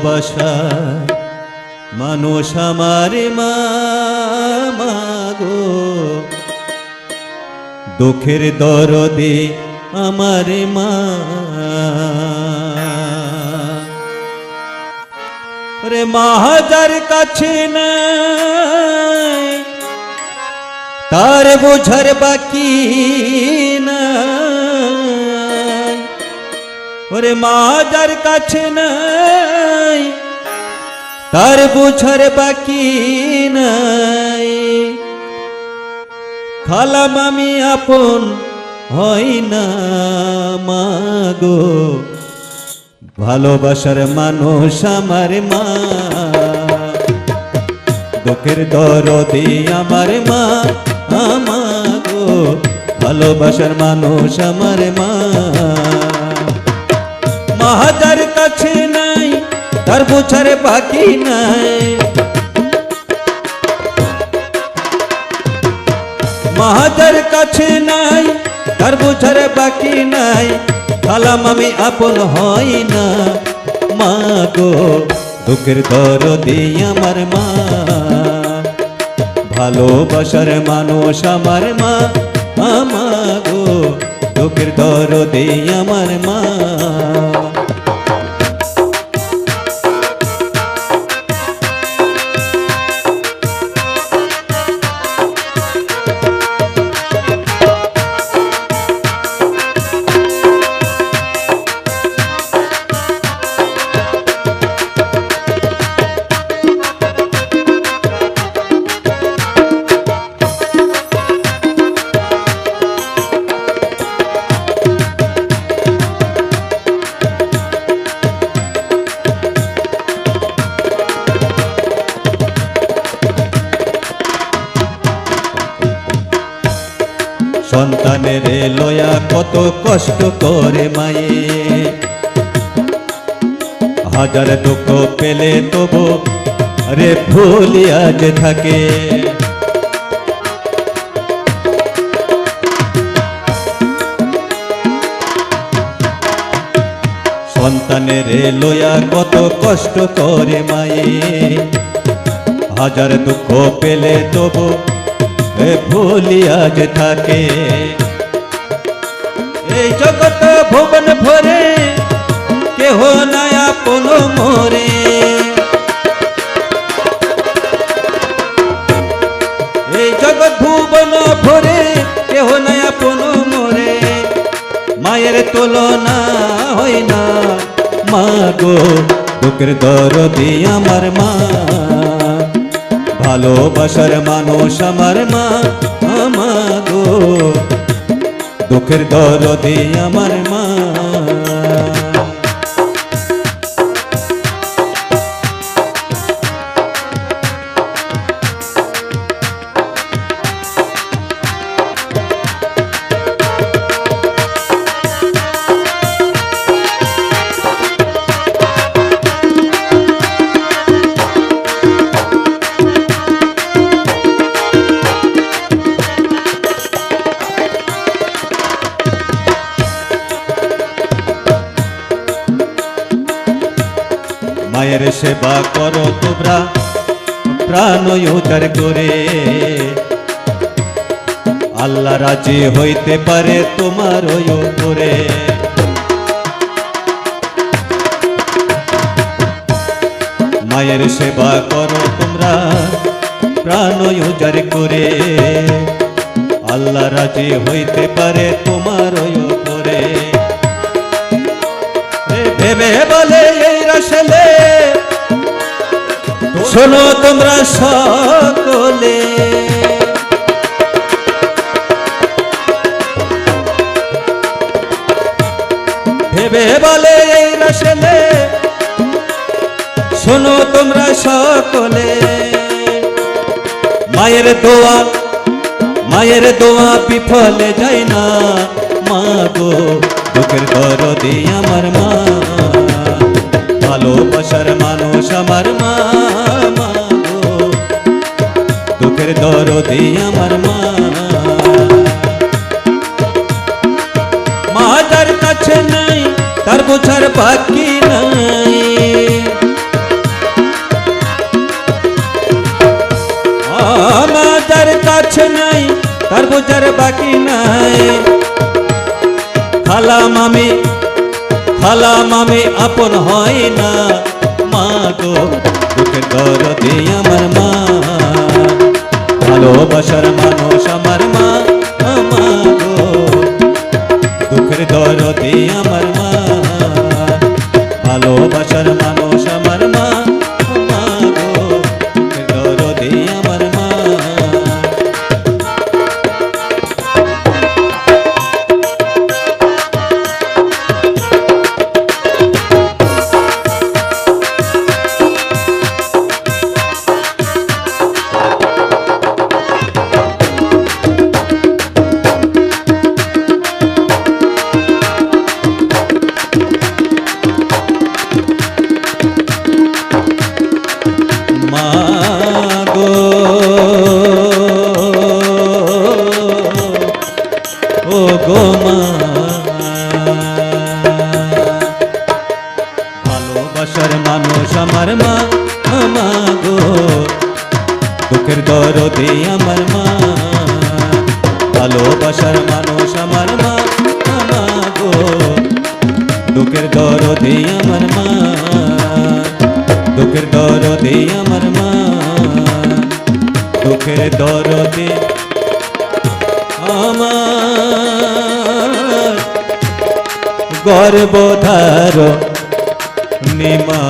ভালোবাসার মানুষ আমার মা, গো দুঃখের দরদে আমার মা। ওরে মা যার কাছে নাই তার বোঝার বাকি নাই। ওরে মা যার কাছে নাই তার বোঝার বাকি নাই। খালাম আমি আপন হই না মা গো ভালোবাসার মানুষ আমার মা। দুঃখের দরদে আমার মা, গো ভালোবাসার মানুষ আমার মা। মা যার কাছে নাই তার বোঝার বাকি নাই। মা যার কাছে নাই তার বোঝার বাকি নাই। খালাম আমি আপন হই না মা গো দুঃখের দরদে আমার মা। ভালোবাসার মানুষ আমার মা, গো দুঃখের দরদে আমার মা। সন্তানের লয়া কত কষ্ট করে মায়ে, হাজার দুঃখ পেলে তবু রে ভুলিয়া যে থাকে। সন্তানের লয়া কত কষ্ট করে মায়ে, হাজার দুঃখ পেলে তবু ভুলিয়া যে থাকে। এই জগৎ ভুবন ভরে কেহ নাই আপন মোরে। এই জগৎ ভুবন ভরে কেহ নাই আপন মোরে। মায়ের তুলনা হয় না মা গো দুঃখের দরদে আমার মা। ভালোবাসার মানুষ আমার মা, গো দুঃখের দরদে আমার মা। মায়ের সেবা করো তোমরা প্রাণ উজাড় করে, আল্লাহ রাজি হইতে পারে তোমার উপরে। মায়ের সেবা করো তোমরা প্রাণ উজাড় করে, আল্লাহ রাজি হইতে পারে তোমার উপরে। ভেবে বলে এই রসলে শোনো তোমরা সকলে, ভেবে বলে এই রসলে শোনো তোমরা সকলে। মায়ের দোয়া বিফলে যায় না মা গো দুঃখের দরদে আমার মা। ভালোবাসার মানুষ আমার মা, গো দুঃখের দরদে আমার মা। মা যার কাছে নাই তার বোঝার বাকি নাই। কাছে নাই তার বোঝার বাকি নাই। খালা মামি আপন হয় না, মা গো দুঃখের দরদে আমার মা, ভালোবাসার মানুষ আমার মা, মা গো দুঃখের দরদে আমার মা, ভালোবাসার মানুষ আমার মা, মা গো দুঃখের দরদে আমার মা। মাগো ও গো মা, ভালোবাসার মানুষ আমার মা, মা গো দুঃখের দরদে আমার মা, ভালোবাসার মানুষ আমার মা, মা গো দুঃখের দরদে আমার মা, দুঃখের দরদে আমার মা, দুঃখের দরদে আমার গর্ভধার নিমা।